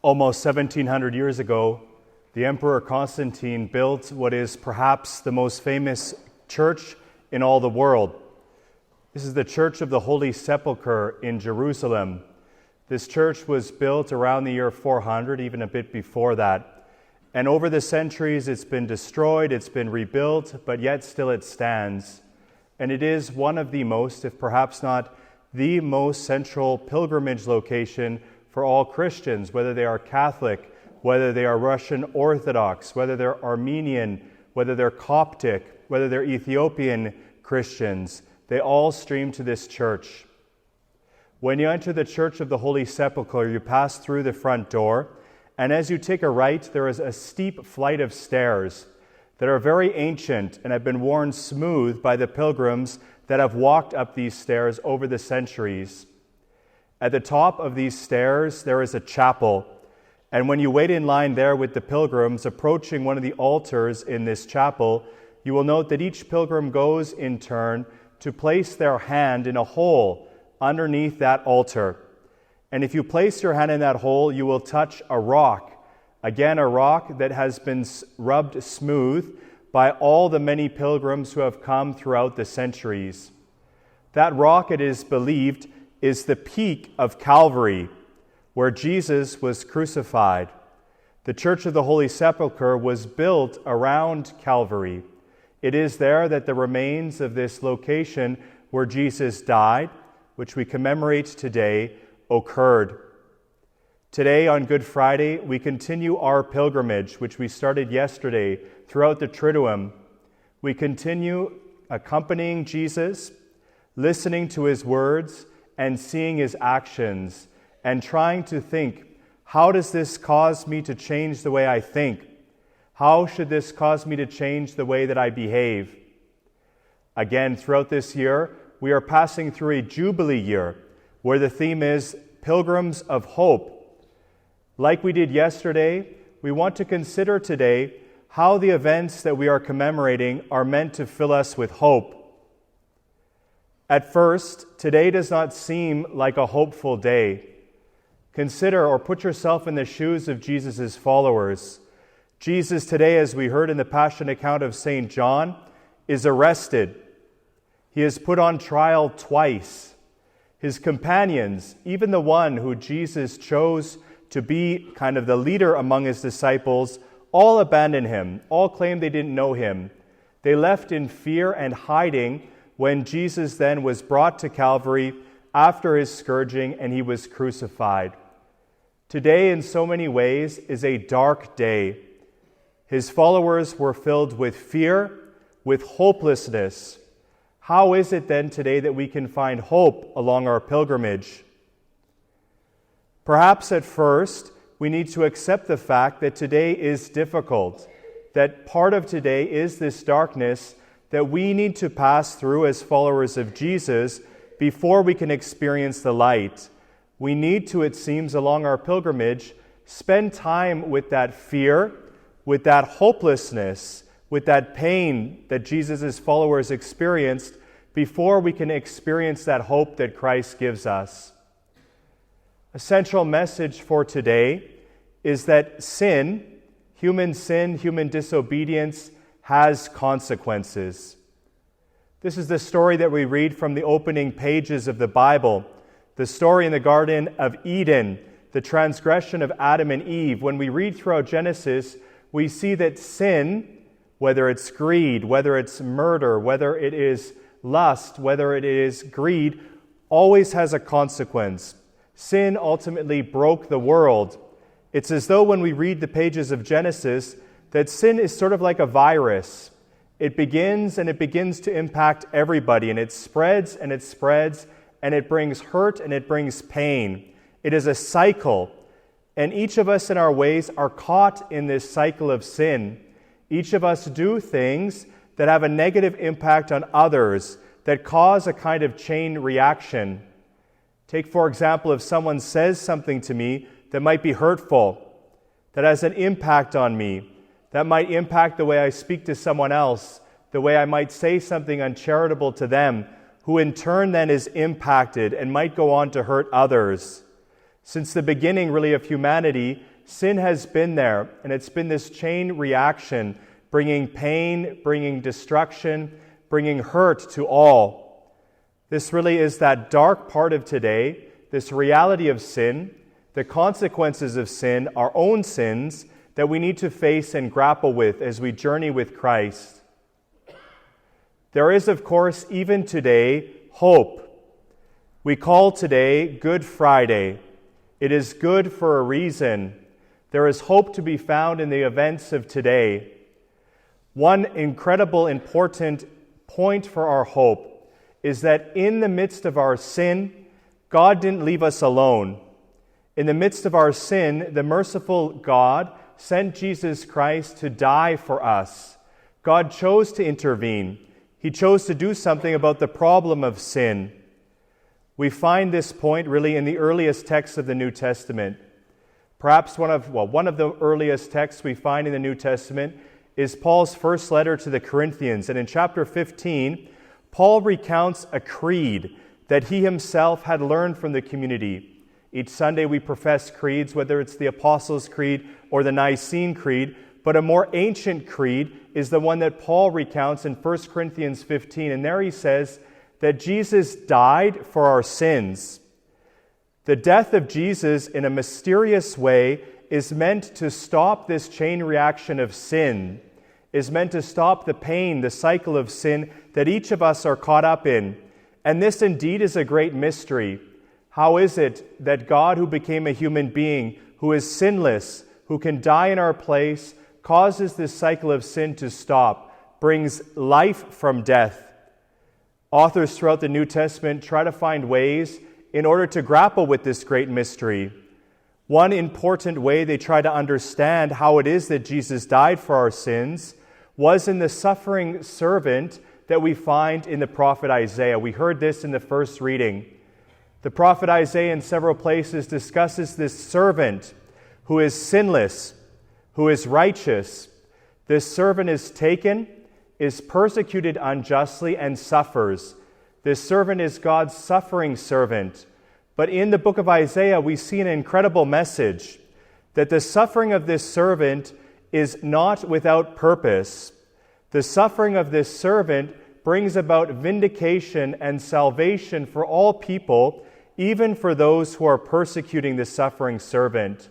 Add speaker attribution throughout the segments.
Speaker 1: Almost 1700 years ago, the Emperor Constantine built what is perhaps the most famous church in all the world. This is the Church of the Holy Sepulchre in Jerusalem. This church was built around the year 400, even a bit before that. And over the centuries, it's been destroyed, it's been rebuilt, but yet still it stands. And it is one of the most, if perhaps not the most central pilgrimage location for all Christians, whether they are Catholic, whether they are Russian Orthodox, whether they're Armenian, whether they're Coptic, whether they're Ethiopian Christians. They all stream to this church. When you enter the Church of the Holy Sepulchre, you pass through the front door, and as you take a right, there is a steep flight of stairs that are very ancient and have been worn smooth by the pilgrims that have walked up these stairs over the centuries. At the top of these stairs, there is a chapel, and when you wait in line there with the pilgrims approaching one of the altars in this chapel, you will note that each pilgrim goes in turn to place their hand in a hole underneath that altar. And if you place your hand in that hole, you will touch a rock. Again, a rock that has been rubbed smooth by all the many pilgrims who have come throughout the centuries. That rock, it is believed, is the peak of Calvary, where Jesus was crucified. The Church of the Holy Sepulchre was built around Calvary. It is there that the remains of this location where Jesus died, which we commemorate today, occurred. Today, on Good Friday, we continue our pilgrimage, which we started yesterday, throughout the Triduum. We continue accompanying Jesus, listening to his words, and seeing his actions, and trying to think, how does this cause me to change the way I think? How should this cause me to change the way that I behave? Again, throughout this year, we are passing through a Jubilee year, where the theme is Pilgrims of Hope. Like we did yesterday, we want to consider today how the events that we are commemorating are meant to fill us with hope. At first, today does not seem like a hopeful day. Consider or put yourself in the shoes of Jesus' followers. Jesus today, as we heard in the Passion account of St. John, is arrested. He is put on trial twice. His companions, even the one who Jesus chose to be kind of the leader among his disciples, all abandoned him, all claimed they didn't know him. They left in fear and hiding when Jesus then was brought to Calvary after his scourging and he was crucified. Today, in so many ways, is a dark day. His followers were filled with fear, with hopelessness. How is it then today that we can find hope along our pilgrimage? Perhaps at first, we need to accept the fact that today is difficult, that part of today is this darkness that we need to pass through as followers of Jesus before we can experience the light. We need to, it seems, along our pilgrimage, spend time with that fear, with that hopelessness, with that pain that Jesus' followers experienced before we can experience that hope that Christ gives us. A central message for today is that sin, human disobedience, has consequences. This is the story that we read from the opening pages of the Bible, the story in the Garden of Eden, the transgression of Adam and Eve. When we read throughout Genesis, we see that sin, whether it's greed, whether it's murder, whether it is lust, whether it is greed, always has a consequence. Sin ultimately broke the world. It's as though when we read the pages of Genesis, that sin is sort of like a virus. It begins to impact everybody, and it spreads and it spreads, and it brings hurt and it brings pain. It is a cycle, and each of us in our ways are caught in this cycle of sin. Each of us do things that have a negative impact on others, that cause a kind of chain reaction. Take, for example, if someone says something to me that might be hurtful, that has an impact on me, that might impact the way I speak to someone else, the way I might say something uncharitable to them, who in turn then is impacted and might go on to hurt others. Since the beginning, really, of humanity, sin has been there, and it's been this chain reaction, bringing pain, bringing destruction, bringing hurt to all. This really is that dark part of today, this reality of sin, the consequences of sin, our own sins, that we need to face and grapple with as we journey with Christ. There is, of course, even today, hope. We call today Good Friday. It is good for a reason. There is hope to be found in the events of today. One incredible, important point for our hope is that in the midst of our sin, God didn't leave us alone. In the midst of our sin, the merciful God sent Jesus Christ to die for us. God chose to intervene. He chose to do something about the problem of sin. We find this point really in the earliest texts of the New Testament. Perhaps one of the earliest texts we find in the New Testament is Paul's first letter to the Corinthians. And in chapter 15, Paul recounts a creed that he himself had learned from the community. Each Sunday we profess creeds, whether it's the Apostles' Creed or the Nicene Creed, but a more ancient creed is the one that Paul recounts in 1 Corinthians 15. And there he says that Jesus died for our sins. The death of Jesus, in a mysterious way, is meant to stop this chain reaction of sin, is meant to stop the pain, the cycle of sin that each of us are caught up in. And this indeed is a great mystery. How is it that God, who became a human being, who is sinless, who can die in our place, causes this cycle of sin to stop, brings life from death? Authors throughout the New Testament try to find ways in order to grapple with this great mystery. One important way they try to understand how it is that Jesus died for our sins was in the suffering servant that we find in the prophet Isaiah. We heard this in the first reading. The prophet Isaiah in several places discusses this servant who is sinless, who is righteous. This servant is taken, is persecuted unjustly, and suffers. This servant is God's suffering servant. But in the book of Isaiah, we see an incredible message that the suffering of this servant is not without purpose. The suffering of this servant brings about vindication and salvation for all people, even for those who are persecuting the suffering servant.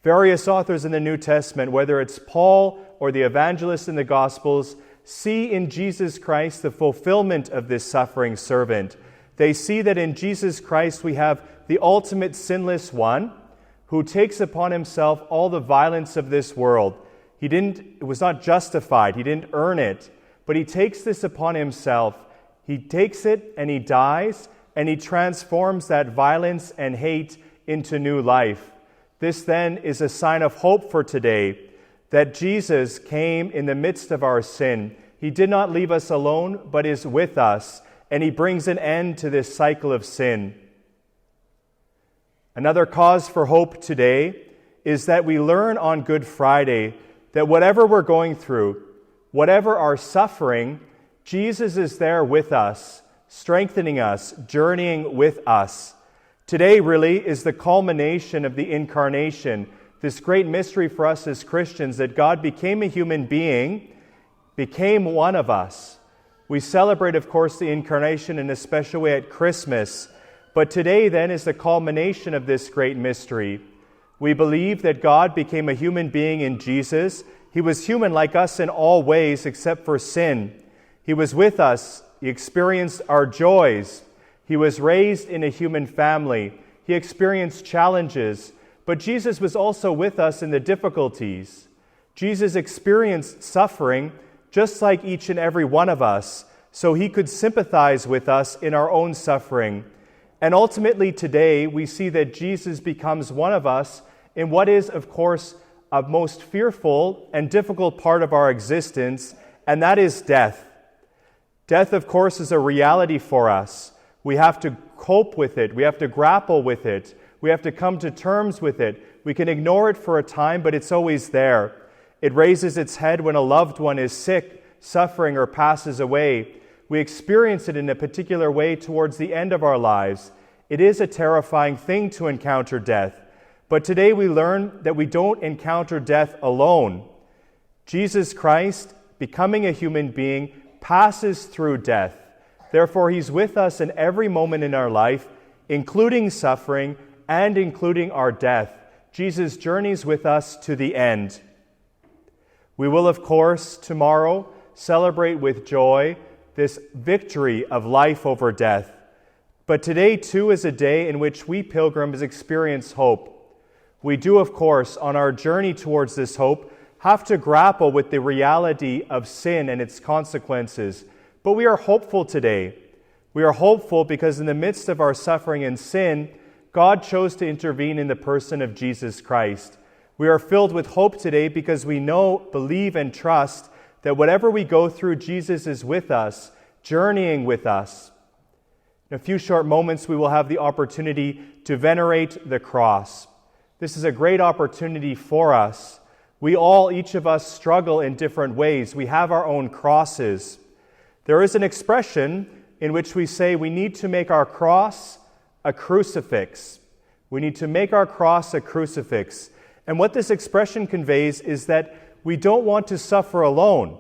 Speaker 1: Various authors in the New Testament, whether it's Paul or the evangelists in the Gospels, see in Jesus Christ the fulfillment of this suffering servant. They see that in Jesus Christ we have the ultimate sinless one who takes upon himself all the violence of this world. It was not justified. He didn't earn it. But he takes this upon himself. He takes it and he dies, and he transforms that violence and hate into new life. This then is a sign of hope for today, that Jesus came in the midst of our sin. He did not leave us alone, but is with us, and he brings an end to this cycle of sin. Another cause for hope today is that we learn on Good Friday that whatever we're going through, whatever our suffering, Jesus is there with us, strengthening us, journeying with us. Today really is the culmination of the Incarnation, this great mystery for us as Christians, that God became a human being, became one of us. We celebrate, of course, the Incarnation in a special way at Christmas, but today then is the culmination of this great mystery. We believe that God became a human being in Jesus. He was human like us in all ways except for sin. He was with us. He experienced our joys. He was raised in a human family. He experienced challenges. But Jesus was also with us in the difficulties. Jesus experienced suffering just like each and every one of us, so he could sympathize with us in our own suffering. And ultimately today, we see that Jesus becomes one of us in what is, of course, a most fearful and difficult part of our existence, and that is death. Death, of course, is a reality for us. We have to cope with it. We have to grapple with it. We have to come to terms with it. We can ignore it for a time, but it's always there. It raises its head when a loved one is sick, suffering, or passes away. We experience it in a particular way towards the end of our lives. It is a terrifying thing to encounter death, but today we learn that we don't encounter death alone. Jesus Christ, becoming a human being, passes through death. Therefore, he's with us in every moment in our life, including suffering and including our death. Jesus journeys with us to the end. We will, of course, tomorrow celebrate with joy this victory of life over death. But today, too, is a day in which we pilgrims experience hope. We do, of course, on our journey towards this hope, have to grapple with the reality of sin and its consequences. But we are hopeful today. We are hopeful because in the midst of our suffering and sin, God chose to intervene in the person of Jesus Christ. We are filled with hope today because we know, believe, and trust that whatever we go through, Jesus is with us, journeying with us. In a few short moments, we will have the opportunity to venerate the cross. This is a great opportunity for us. We all, each of us, struggle in different ways. We have our own crosses. There is an expression in which we say we need to make our cross a crucifix. We need to make our cross a crucifix. And what this expression conveys is that we don't want to suffer alone.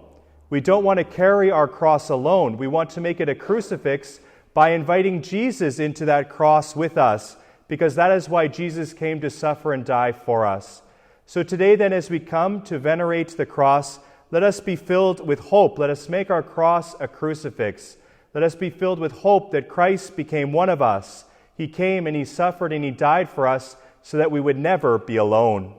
Speaker 1: We don't want to carry our cross alone. We want to make it a crucifix by inviting Jesus into that cross with us, because that is why Jesus came to suffer and die for us. So today then, as we come to venerate the cross, let us be filled with hope. Let us make our cross a crucifix. Let us be filled with hope that Christ became one of us. He came and he suffered and he died for us so that we would never be alone.